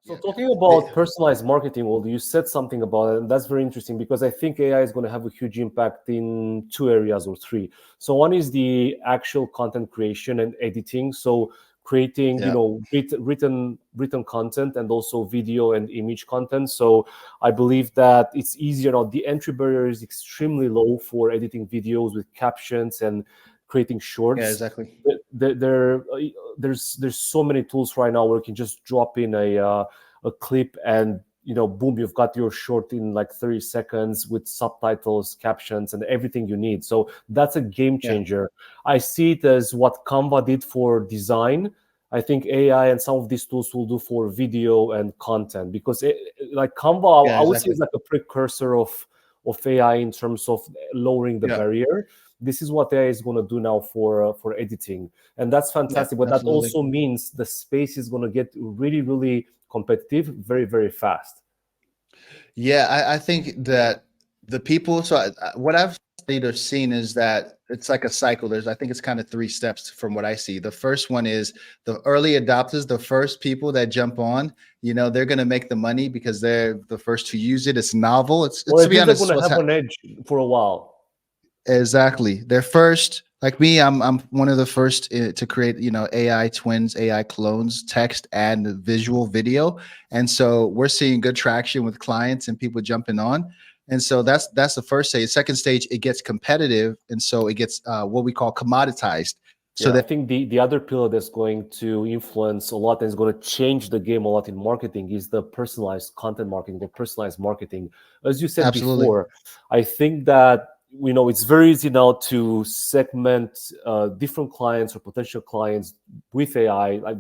So talking about personalized marketing, well, you said something about it, and that's very interesting because I think AI is going to have a huge impact in two areas or three. So one is the actual content creation and editing. So creating, written content and also video and image content. So I believe that it's easier now. The entry barrier is extremely low for editing videos with captions and creating shorts. Yeah, exactly. There's so many tools right now where you can just drop in a clip and boom, you've got your short in like 30 seconds with subtitles, captions, and everything you need. So that's a game changer. I see it as what Canva did for design. I think AI and some of these tools will do for video and content, because like Canva, I would say, is like a precursor of AI in terms of lowering the barrier. This is what AI is going to do now for editing, and that's fantastic. But that also means the space is going to get really, really competitive very, very fast. Yeah, I think that the people. So what I've studied or seen is that it's like a cycle. I think it's kind of three steps from what I see. The first one is the early adopters, the first people that jump on. They're going to make the money because they're the first to use it. It's novel. It's to be honest, they're going to have an edge for a while. Exactly. They're first. Like me, I'm one of the first to create, AI twins, AI clones, text and visual video. And so we're seeing good traction with clients and people jumping on. And so that's the first stage. Second stage, it gets competitive, and so it gets what we call commoditized. So I think the other pillar that's going to influence a lot and is going to change the game a lot in marketing is the personalized content marketing, the personalized marketing. As you said before, I think that it's very easy now to segment different clients or potential clients with AI. Like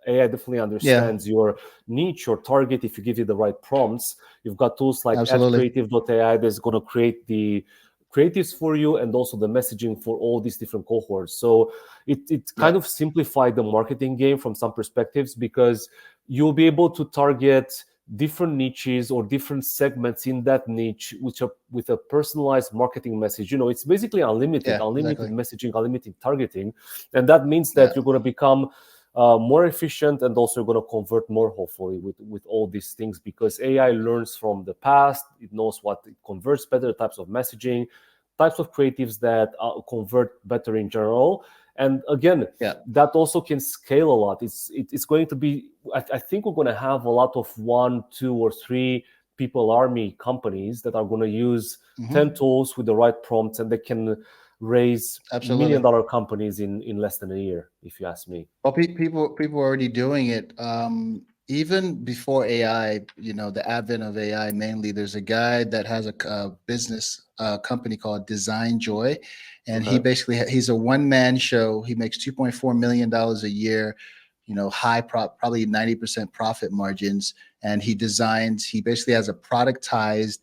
AI definitely understands your niche or target. If you give it the right prompts, you've got tools like AdCreative.ai that's going to create the creatives for you and also the messaging for all these different cohorts. So it kind of simplified the marketing game from some perspectives, because you'll be able to target different niches or different segments in that niche, which are with a personalized marketing message. It's basically unlimited messaging, unlimited targeting. And that means that you're going to become more efficient, and also going to convert more, hopefully, with all these things, because AI learns from the past. It knows what it converts better, types of messaging, types of creatives that convert better in general. And again, that also can scale a lot. It's going to be, I think we're going to have a lot of 1, 2, or 3 people army companies that are going to use 10 tools with the right prompts, and they can raise $1 million companies in less than a year, if you ask me. Well, people are already doing it. Even before AI, the advent of AI, mainly, there's a guy that has a business company called Design Joy, and he's a one-man show. He makes $2.4 million a year, probably 90% profit margins, and he basically has a productized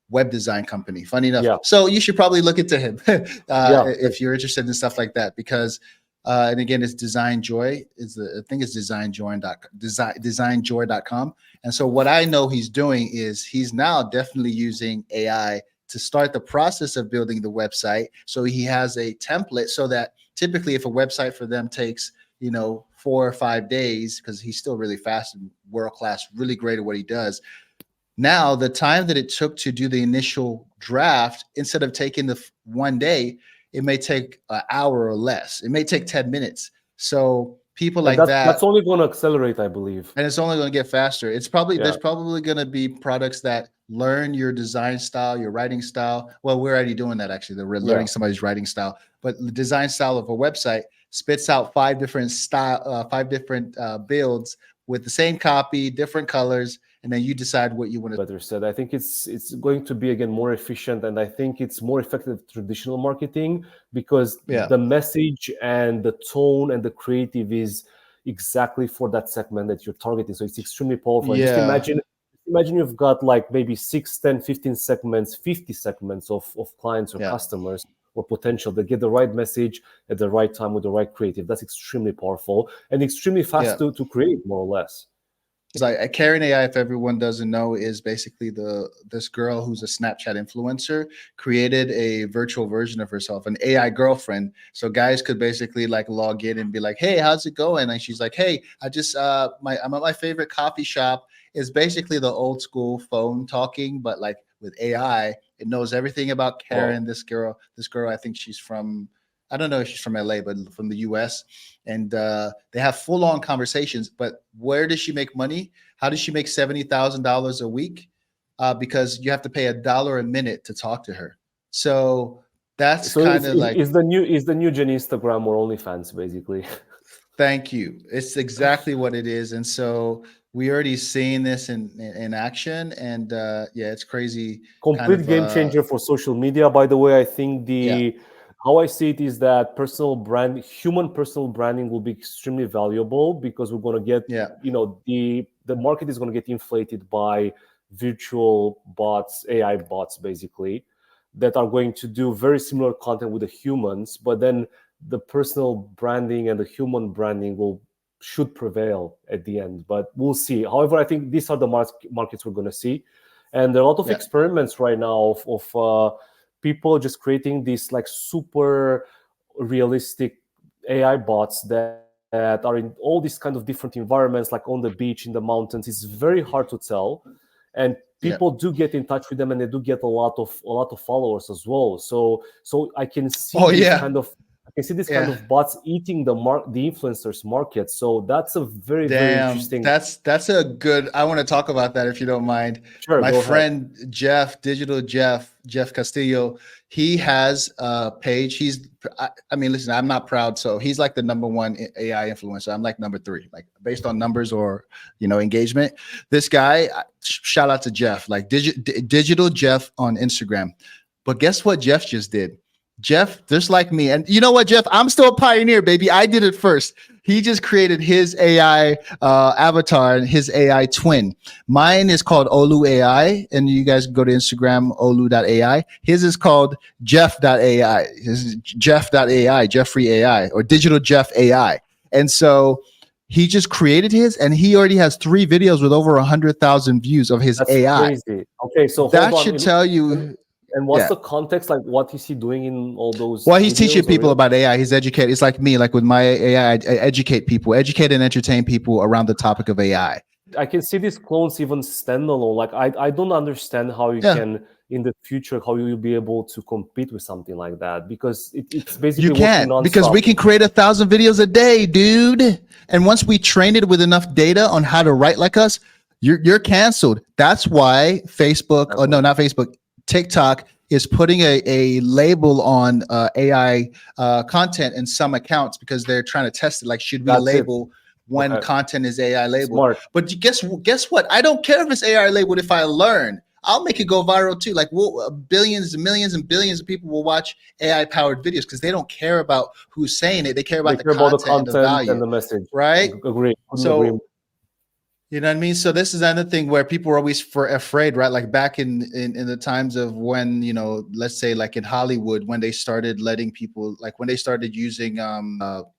web design company. Funny enough. So you should probably look into him if you're interested in stuff like that, because and again, it's Design Joy. I think it's designjoy.com. And so what I know he's doing is he's now definitely using AI to start the process of building the website. So he has a template, so that typically if a website for them takes 4 or 5 days, because he's still really fast and world class, really great at what he does. Now, the time that it took to do the initial draft, instead of taking the 1 day, it may take an hour or less. It may take 10 minutes. So people like that's only going to accelerate, I believe. And it's only going to get faster. There's probably going to be products that learn your design style, your writing style. Well, we're already doing that, actually. We're learning somebody's writing style. But the design style of a website spits out 5 different builds with the same copy, different colors, and then you decide what you want to. Better said. I think it's going to be, again, more efficient, and I think it's more effective than traditional marketing, because the message and the tone and the creative is exactly for that segment that you're targeting. So it's extremely powerful. And just imagine you've got like maybe 6, 10, 15 segments, 50 segments of clients or customers or potential that get the right message at the right time with the right creative. That's extremely powerful and extremely fast to create, more or less. like Karen AI, if everyone doesn't know, is basically this girl who's a Snapchat influencer created a virtual version of herself, an AI girlfriend. So guys could basically like log in and be like, "Hey, how's it going?" And she's like, "Hey, I'm at my favorite coffee shop." Is basically the old school phone talking, but like with AI, it knows everything about Wow. Karen. This girl, I think she's from, I don't know if she's from LA, but from the US. And they have full on conversations. But where does she make money? How does she make $70,000 a week? Because you have to pay $1 a minute to talk to her. So that's So kind of like, is the new Gen Instagram or OnlyFans basically? thank you. It's exactly what it is. And so we already seen this in action. And yeah, it's crazy. Kind Complete of game changer for social media. By the way, I think yeah, the how I see it is that human personal branding will be extremely valuable because we're going to get, yeah, the market is going to get inflated by virtual bots, AI bots, basically, that are going to do very similar content with the humans, but then the personal branding and the human branding will should prevail at the end. But we'll see. However, I think these are the markets we're going to see, and there are a lot of yeah, experiments right now of people just creating these like super realistic AI bots that are in all these kind of different environments, like on the beach, in the mountains. It's very hard to tell, and yeah. people do get in touch with them, and they do get a lot of followers as well. So I can see Oh this yeah, kind of I can see this kind yeah. of bots eating the influencers market. So that's a very, very Damn, interesting. that's a good. I want to talk about that if you don't mind. Sure, My go ahead. friend Jeff, Digital Jeff Castillo, he has a page. I mean, listen, I'm not proud, so he's like the number one AI influencer. I'm like number three, like based on numbers or engagement. This guy, shout out to Jeff, like Digital Jeff on Instagram. But guess what Jeff just did? Jeff, just like me, and you know what, Jeff? I'm still a pioneer, baby. I did it first. He just created his AI avatar and his AI twin. Mine is called Olu AI, and you guys can go to Instagram, olu.ai. His is called Jeff.ai. His is Jeff.ai, Jeffrey AI, or Digital Jeff AI. And so he just created his, and he already has 3 videos with over 100,000 views of his That's AI. crazy. Okay, so hold That on. should tell And, you, and what's yeah. the context? Like, what is he doing in all those Well, he's teaching videos or people reels? about AI. He's educated. It's like me, like with my AI, I educate people, educate and entertain people around the topic of AI. I can see these clones even standalone. Like, I don't understand how you Yeah, can in the future how you will be able to compete with something like that because it's you basically working can, because nonstop. we can create 1,000 videos a day, dude. And once we train it with enough data on how to write like us, you're canceled. That's why Facebook, or no, Exactly. not Facebook, TikTok is putting a label on AI content in some accounts because they're trying to test it. Like, should we That's it. label when Okay. content is AI labeled? Smart. But guess what? I don't care if it's AI labeled. If I learn, I'll make it go viral too. Like, billions and millions and billions of people will watch AI powered videos because they don't care about who's saying it. They care They about the care about the content and the content and value, the message. right? Agree. Couldn't agree. So you know what I mean? So this is another thing where people are always afraid, right? Like back in the times of when, let's say like in Hollywood, when they started letting people, like when they started using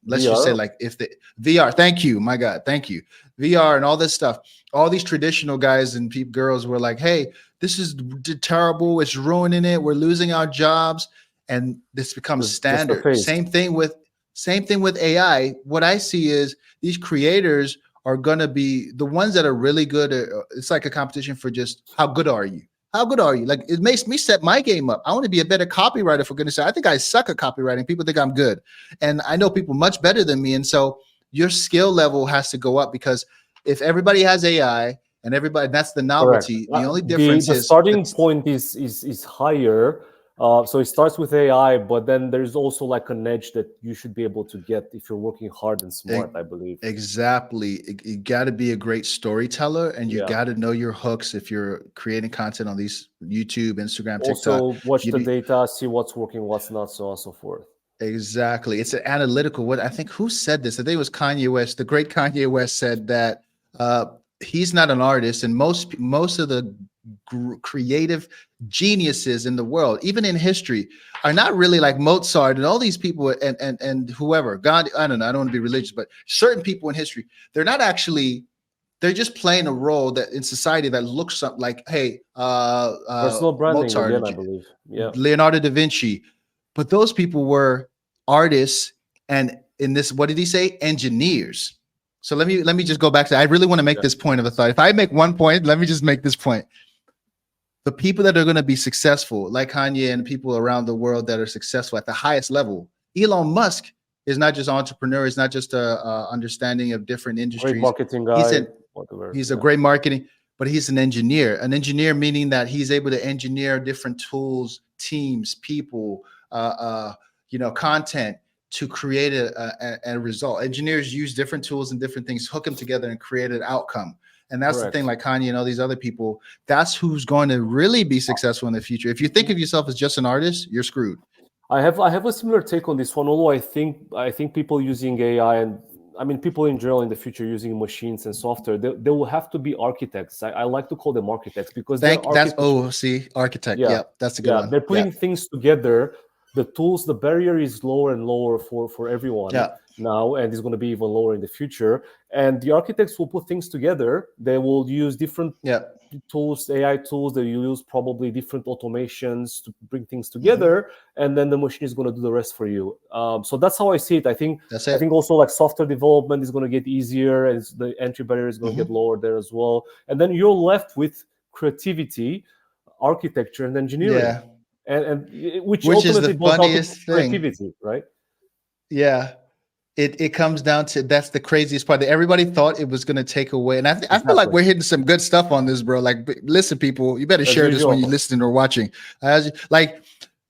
let's just say VR. like if the VR, thank you, my God, thank you. VR and all this stuff, all these traditional guys and girls were like, hey, this is terrible, it's ruining it, we're losing our jobs. And this becomes Just a standard. phase. Same thing with AI. What I see is these creators are going to be the ones that are really good. It's like a competition for just how good are you? How good are you? Like, it makes me set my game up. I want to be a better copywriter, for goodness sake. I think I suck at copywriting. People think I'm good. And I know people much better than me. And so your skill level has to go up because if everybody has AI and everybody, that's the Correct. novelty. The only The difference the is starting that's point is higher. So it starts with AI, but then there's also like an edge that you should be able to get if you're working hard and e- smart, I believe. exactly. You got to be a great storyteller and you Yeah. got to know your hooks if you're creating content on these YouTube, Instagram, TikTok. Also watch the You, data, see what's working, what's not, so on and so forth. Exactly. It's an analytical. What I think, who said this? I think it was Kanye West. The great Kanye West said that uh, he's not an artist, and most of the creative geniuses in the world, even in history, are not really like Mozart and all these people and whoever. God, I don't know. I don't want to be religious, but certain people in history, they're not actually they're just playing a role that in society that looks something like, hey, Personal branding Mozart, again, I believe. Yeah. Leonardo da Vinci, but those people were artists, and in this, what did he say? Engineers. So let me just go back to. I really want to make Yeah. this point of a thought. If I make one point, let me just make this point. The people that are going to be successful, like Kanye and people around the world that are successful at the highest level, Elon Musk is not just entrepreneur. It's not just a understanding of different Great industries. marketing He's guy, an whatever. he's a Yeah. great marketing, but he's an engineer. An engineer meaning that he's able to engineer different tools, teams, people, content to create a result. Engineers use different tools and different things, hook them together, and create an outcome. And that's the thing, Correct. like Kanye and all these other people, that's who's going to really be successful in the future. If you think of yourself as just an artist, you're screwed. I have a similar take on this one. Although I think people using AI, and I mean people in general in the future using machines and software, they will have to be architects. I like to call them architects because they're That's architects. oh, see, architect. Yeah, Yep, that's a good yeah, one. they're Yeah, putting things together. The tools, the barrier is lower and lower for everyone yeah, now, and it's going to be even lower in the future. And the architects will put things together. They will use different yeah. tools, AI tools. They use probably different automations to bring things Hmm. together, and then the machine is going to do the rest for you. So that's how I see it. I think That's I it. think also like software development is going to get easier, and the entry barrier is going to get Hmm. lower there as well. And then you're left with creativity, architecture, and engineering, Yeah. and which Which is the ultimately boils down to funniest thing. creativity, right? Yeah. It comes down to, that's the craziest part, that everybody thought it was going to take away. And I feel like Exactly, we're hitting some good stuff on this, bro. Like, listen, people, you better as share this when you're usual. listening or watching. Like,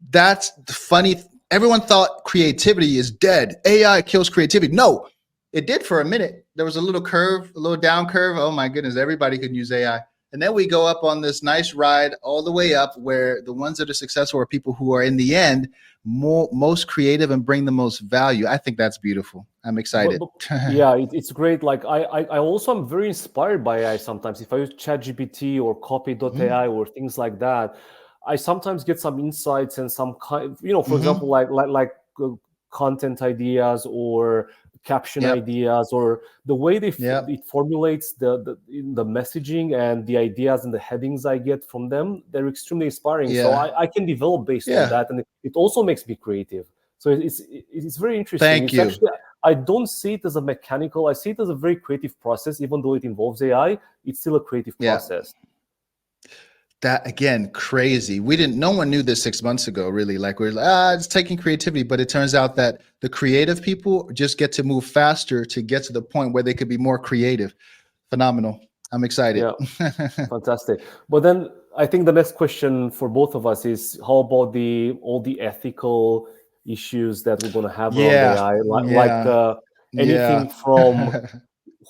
that's the funny. Everyone thought creativity is dead. AI kills creativity. No, it did for a minute. There was a little curve, a little down curve. Oh my goodness, everybody could use AI. And then we go up on this nice ride all the way up, where the ones that are successful are people who are in the end most creative and bring the most value. I think that's beautiful. I'm excited. But yeah, it's great. Like I also am very inspired by AI sometimes. If I use ChatGPT or Hmm. Copy.ai or things like that, I sometimes get some insights and some kind, for example, Hmm. like content ideas or caption Yep. ideas, or the way Yep. it formulates the messaging and the ideas and the headings I get from them. They're extremely inspiring. So Yeah. I can develop based on Yeah. that, and it also makes me creative. So it's very interesting. Thank It's you. actually, I don't see it as a mechanical. I see it as a very creative process. Even though it involves AI, it's still a creative Yeah. process. That again, crazy. We didn't. No one knew this 6 months ago. Really, like we're like, it's taking creativity, but it turns out that the creative people just get to move faster to get to the point where they could be more creative. Phenomenal. I'm excited. Yeah, fantastic. But then I think the next question for both of us is, how about the all the ethical issues that we're going to have around Yeah. AI, Yeah. anything Yeah. from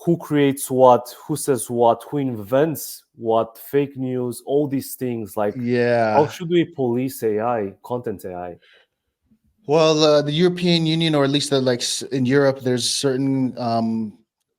who creates what, who says what, who invents what, fake news, all these things. Like, how Yeah. should we police AI, content AI? Well, the European Union, or at least in Europe, there's certain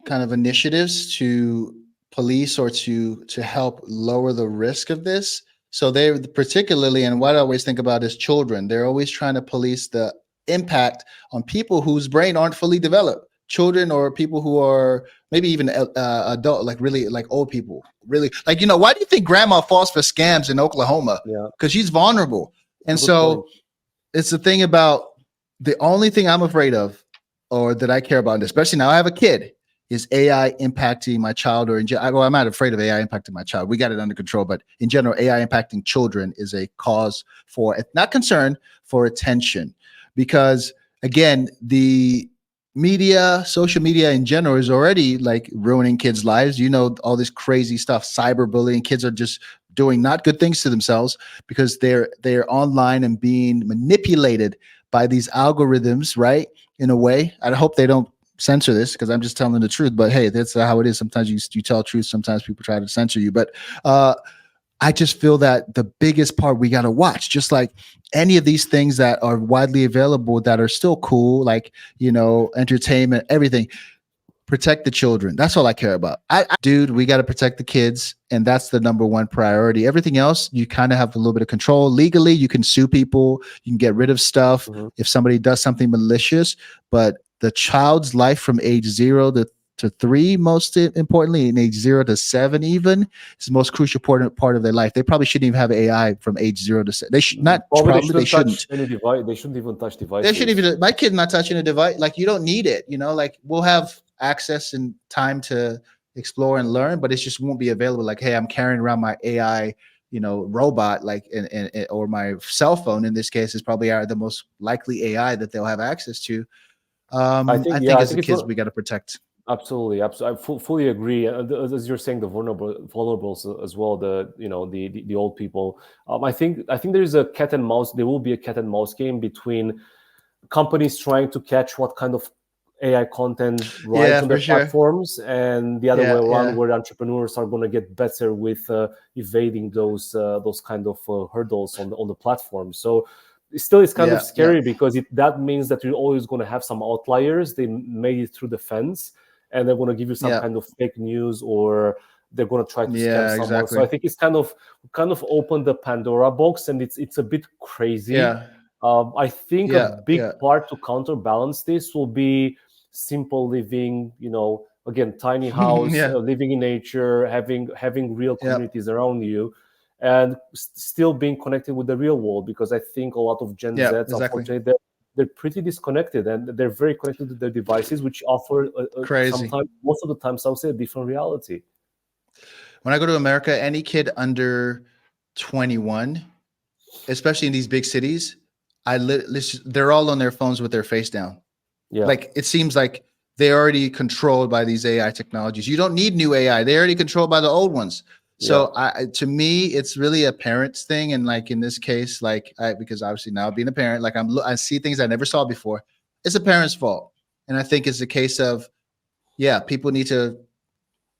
kind of initiatives to police or to help lower the risk of this. So they particularly, and what I always think about is children. They're always trying to police the impact on people whose brain aren't fully developed. Children, or people who are maybe even adult, like really like old people. Really, like, why do you think grandma falls for scams in Oklahoma? Yeah, Because she's vulnerable. it's a And good point. so it's the thing about, the only thing I'm afraid of, or that I care about, and especially now I have a kid, is AI impacting my child, or well, I'm not afraid of AI impacting my child. We got it under control, but in general, AI impacting children is a cause for, not concern, for attention. Because again, the media, social media in general, is already like ruining kids' lives. All this crazy stuff, cyberbullying. Kids are just doing not good things to themselves because they're online and being manipulated by these algorithms, right? In a way, I hope they don't censor this, because I'm just telling the truth. But hey, that's how it is. Sometimes you tell truth. Sometimes people try to censor you. But I just feel that the biggest part we got to watch, just like any of these things that are widely available that are still cool, like, entertainment, everything. Protect the children. That's all I care about. Dude, we got to protect the kids, and that's the number one priority. Everything else, you kind of have a little bit of control. Legally, you can sue people, you can get rid of stuff Mhm. if somebody does something malicious, but the child's life from age 0 to to 3, most importantly, in age 0 to 7, even is the most crucial part of their life. They probably shouldn't even have AI from age 0 to 7. They should not, Probably they probably they shouldn't touch shouldn't. any device. They shouldn't even touch They shouldn't devices. even, my kid not touching a device. Like, you don't need it, like we'll have access and time to explore and learn, but it just won't be available. Like, hey, I'm carrying around my AI, robot, like, or my cell phone in this case is probably the most likely AI that they'll have access to. I think, I yeah, think I as a think it's kids, one. we got to protect. Absolutely, absolutely. Fully agree. As you're saying, the vulnerables as well. The old people. I think there is a cat and mouse. There will be a cat and mouse game between companies trying to catch what kind of AI content Yeah, rides on for their sure. platforms, and the other way Yeah, around, yeah, where entrepreneurs are going to get better with evading those kind of hurdles on the platform. So still, it's kind of yeah, yeah, scary because that means that you're always going to have some outliers. They made it through the fence, and they're going to give you some yeah, kind of fake news, or they're going to try to scam yeah, someone. So exactly. I think it's kind of opened the Pandora box, and it's a bit crazy. Yeah, I think a yeah, big yeah, part to counterbalance this will be simple living. Again, tiny house, yeah, living in nature, having real yeah, communities around you, and still being connected with the real world. Because I think a lot of Gen yeah, Zs, exactly. unfortunately, they're pretty disconnected, and they're very connected to their devices, which offer Crazy. sometimes, most of the times, I would say, a different reality. When I go to America, any kid under 21, especially in these big cities, they're all on their phones with their face down. Yeah, Like, it seems like they're already controlled by these AI technologies. You don't need new AI; they're already controlled by the old ones. yeah. So, to me, it's really a parent's thing, and like in this case, like because obviously now being a parent, like I see things I never saw before. It's a parent's fault, and I think it's a case of, yeah, people need to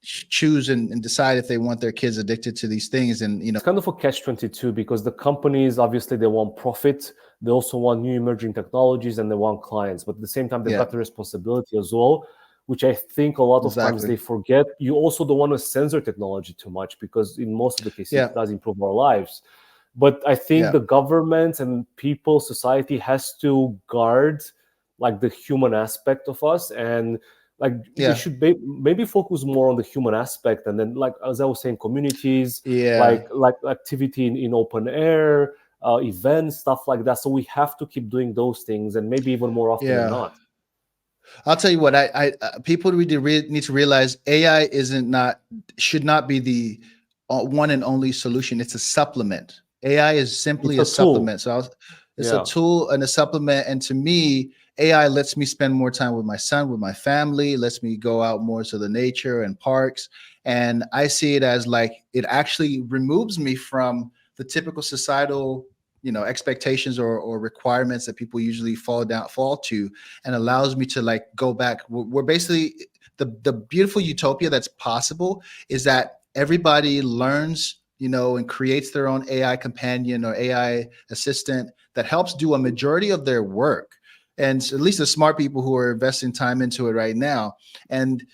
choose and decide if they want their kids addicted to these things, and It's kind of a catch-22 because the companies, obviously, they want profit. They also want new emerging technologies, and they want clients. But at the same time, they've yeah, got the responsibility as well, which I think a lot of times exactly, they forget. You also don't want to censor technology too much because in most of the cases, yeah, it does improve our lives. But I think yeah, the government and people, society has to guard like the human aspect of us, and like they yeah, should maybe focus more on the human aspect, and then, like as I was saying, communities, yeah, like activity in open air, events, stuff like that. So we have to keep doing those things, and maybe even more often than yeah. not. I'll tell you what, people need to realize AI isn't not should not be the one and only solution. It's a supplement. AI is It's simply a a tool. supplement. So it's a Yeah, tool and a supplement. And to me, AI lets me spend more time with my son, with my family, lets me go out more to the nature and parks. And I see it as like it actually removes me from the typical societal, expectations or requirements that people usually fall to, and allows me to like go back. We're basically the beautiful utopia that's possible is that everybody learns, and creates their own AI companion or AI assistant that helps do a majority of their work. And so at least the smart people who are investing time into it right now. And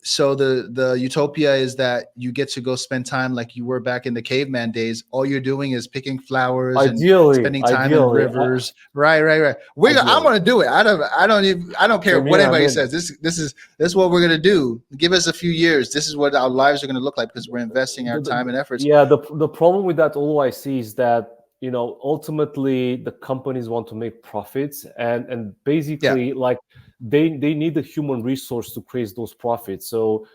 so the utopia is that you get to go spend time like you were back in the caveman days. All you're doing is picking flowers and ideally, spending time in ideally, rivers. Right. I'm ideally. gonna do it. I don't care Same what here. I anybody mean, says. This is what we're gonna do. Give us a few years. This is what our lives are gonna look like because we're investing our time and efforts. yeah, the problem with that, all I see is that ultimately the companies want to make profits, and Yeah. basically like they need the human resource to create those profits. So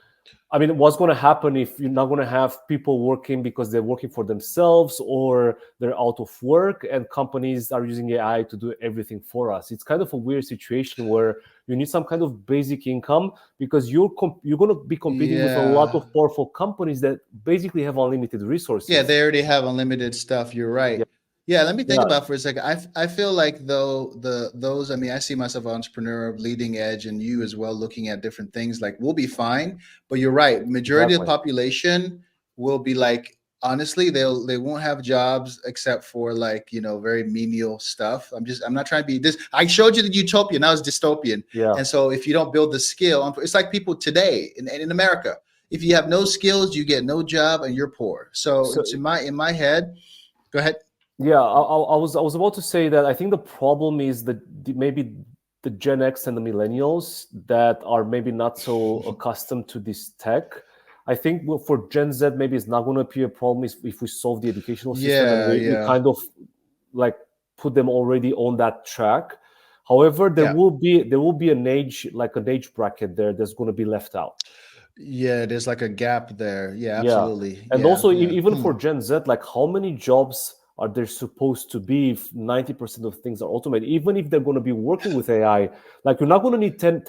I mean, what's going to happen if you're not going to have people working because they're working for themselves or they're out of work, and companies are using AI to do everything for us? It's kind of a weird situation where you need some kind of basic income because you're going to be competing with a lot Yeah. of powerful companies that basically have unlimited Yeah, resources. they already have unlimited stuff. You're Yeah, right. Yeah, let me think yeah, about it for a second. I feel like though those, I mean, I see myself an entrepreneur, leading edge, and you as well, looking at different things. Like, we'll be fine, but you're right. Majority of the exactly. population will be like, honestly, they won't have jobs except for like, very menial stuff. I'm not trying to be this. I showed you the utopia, now it's dystopian. Yeah. And so if you don't build the skill, it's like people today in America. If you have no skills, you get no job and you're poor. So So it's in my head. Go ahead. yeah, I was about to say that I think the problem is that maybe the Gen X and the millennials that are maybe not so accustomed to this tech. I think for Gen Z, maybe it's not going to be a problem if we solve the educational system and Yeah, we yeah, kind of like put them already on that track. However, yeah. there will be an age, like an age bracket there that's going to be left out. Yeah, there's like a gap there. Yeah, Yeah. absolutely. And Yeah, also, yeah. even for Gen Z, like how many jobs are there supposed to be if 90% of things are automated? Even if they're going to be working with AI, like you're not going to need 10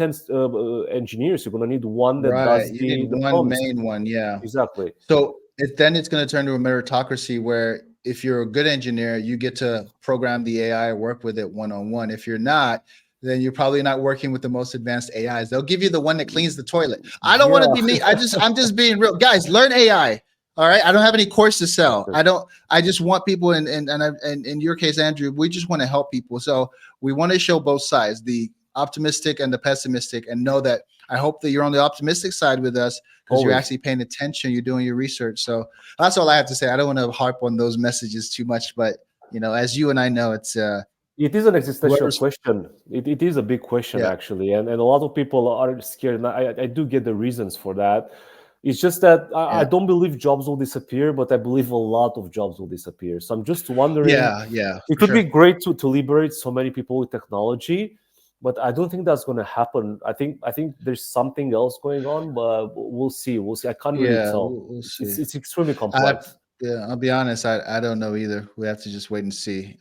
engineers. You're going to need one that Right. does You need the one prompts. main one. Yeah. Exactly. So then it's going to turn to a meritocracy where if you're a good engineer, you get to program the AI or work with it one on one. If you're not, then you're probably not working with the most advanced AIs. They'll give you the one that cleans the toilet. I don't want to Yeah. be me. I'm just being real. Guys, learn AI. All right. I don't have any course to sell. Exactly. I just want people and in your case, Andrew, we just want to help people. So we want to show both sides, the optimistic and the pessimistic, and know that I hope that you're on the optimistic side with us because you're Always. actually paying attention, you're doing your research. So that's all I have to say. I don't want to harp on those messages too much, but as you and I know, it's It is an existential whoever's question. It is a big question, yeah, actually. And a lot of people are scared. And I do get the reasons for that. It's just that I yeah, don't believe jobs will disappear, but I believe a lot of jobs will disappear. So I'm just wondering, yeah, it for would be sure. great to liberate so many people with technology, but I don't think that's going to happen. I think there's something else going on, but we'll see. We'll see. I can't really Yeah, tell. we'll It's see. it's, it's extremely I complex. Yeah, I'll be honest, I don't know either. We have to just wait and see.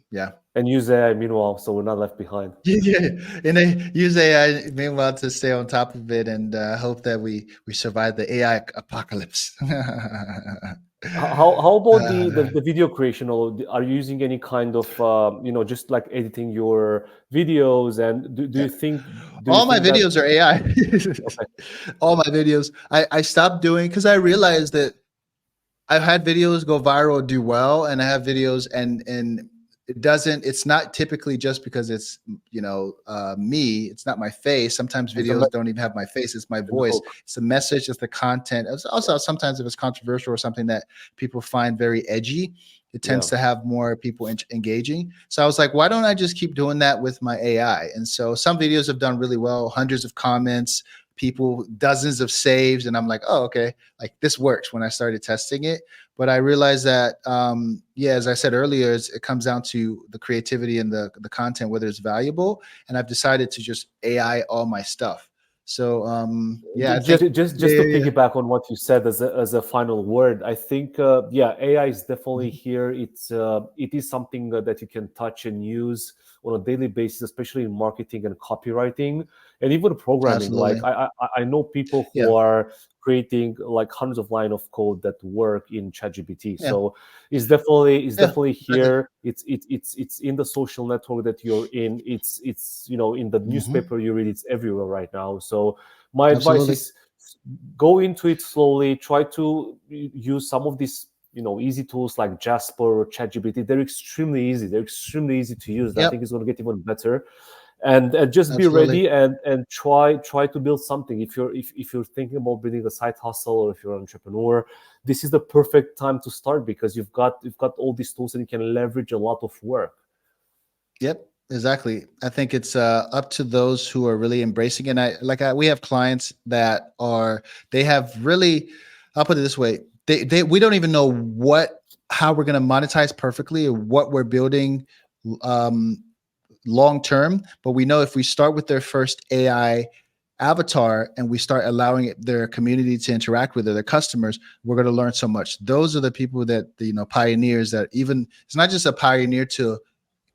Yeah. And use AI meanwhile, so we're not left behind. Yeah, and they use AI meanwhile to stay on top of it and hope that we survive the AI apocalypse. How about Uh, the video creation? Or are you using any kind of just like editing your videos? And yeah. do you All my think that videos are AI. okay? All my videos. I stopped doing because I realized that I've had videos go viral, do well, and I have videos and it's not typically just because it's me. It's not my face. Sometimes It's a videos don't even have my face. It's my and the voice. hook. It's the message. It's the content. It's also sometimes if it's controversial or something that people find very edgy, it tends Yeah, to have more people engaging. So I was like, why don't I just keep doing that with my AI? And so some videos have done really well, hundreds of comments, people, dozens of saves, and I'm like, oh, okay, like this works when I started testing it. But I realized that, yeah, as I said earlier, it comes down to the creativity and the content, whether it's valuable. And I've decided to just AI all my stuff. So, yeah, I think, just yeah, to yeah, yeah. piggyback on what you said as a final word, I think yeah, AI is definitely Mhm. here. It is something that you can touch and use on a daily basis, especially in marketing and copywriting, and even programming. Like Absolutely. I know people Yeah. who are creating like hundreds of line of code that work in ChatGPT. Yeah. So it's Yeah. definitely Exactly. here. It's in the social network that you're in. It's in the Hmm. newspaper you read. It's everywhere right now. So my advice Absolutely. is go into it slowly. Try to use some of these easy tools like Jasper or ChatGPT. They're extremely easy. They're extremely easy to use. I think Yep. it's going to get even better. And just be Absolutely. ready and try to build something. If you're thinking about building a side hustle, or if you're an entrepreneur, this is the perfect time to start because you've got all these tools and you can leverage a lot of work. Yep, exactly. I think it's up to those who are really embracing it. And we have clients that are they have really. I'll put it this way: we don't even know how we're going to monetize perfectly or what we're building um, long term. But we know if we start with their first AI avatar and we start allowing their community to interact with it, their customers, we're going to learn so much. Those are the people that pioneers that even it's not just a pioneer to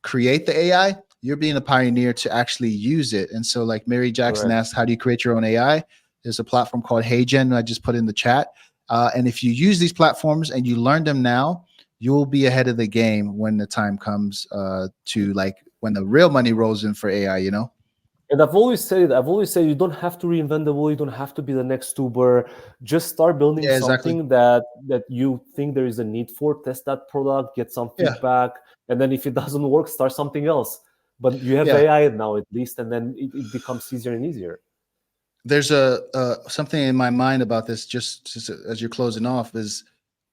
create the AI, you're being a pioneer to actually use it. And so, like Mary Jackson Correct. asked, how do you create your own AI? There's a platform called HeyGen I just put in the chat. And if you use these platforms and you learn them now, you'll be ahead of the game when the time comes to like when the real money rolls in for AI, you know? And I've always said you don't have to reinvent the wheel. You don't have to be the next Uber. Just start building Yeah, exactly. something that you think there is a need for. Test that product, get some Yeah. feedback, and then if it doesn't work, start something else. But you have Yeah. AI now at least, and then it becomes easier and easier. There's something in my mind about this, just as you're closing off, is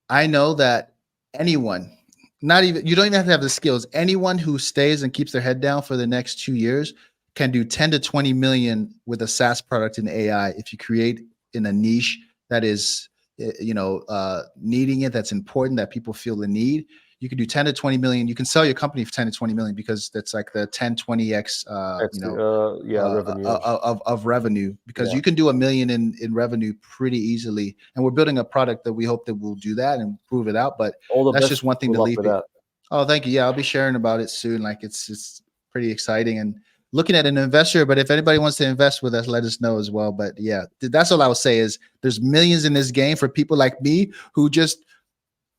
I know that anyone, not even you don't even have to have the skills. Anyone who stays and keeps their head down for the next 2 years can do 10 to 20 million with a SaaS product in AI if you create in a niche that is needing it, that's important, that people feel the need. You can do 10 to 20 million. You can sell your company for 10 to 20 million because that's like the 10 20x revenue. Of revenue, because Yeah. you can do 1 million in revenue pretty easily. And we're building a product that we hope that will do that and prove it out. But All the that's best. just one thing Good to luck leave with it. that. Oh, thank you. Yeah, I'll be sharing about it soon. Like it's pretty exciting, and looking at an investor. But if anybody wants to invest with us, let us know as well. But yeah, that's all I would say is there's millions in this game for people like me who just,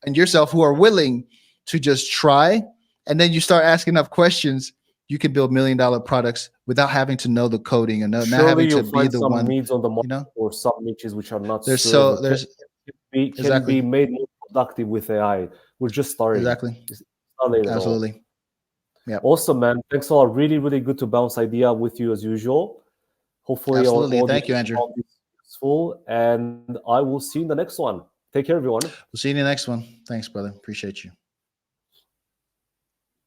and yourself, who are willing to just try. And then you start asking enough questions, you can build $1 million products without having to know the coding and not Surely having to you'll be find the some one, needs on the you know, market or some niches which are not there's served so or there's can be exactly, made more productive with AI. We're just starting. exactly, It's not late at all. absolutely. Yeah, Awesome, man. Thanks a lot. Really, really good to bounce idea with you as usual. Hopefully our absolutely. Thank you, audience Andrew. found this useful, and I will see you in the next one. Take care, everyone. We'll see you in the next one. Thanks, brother. Appreciate you.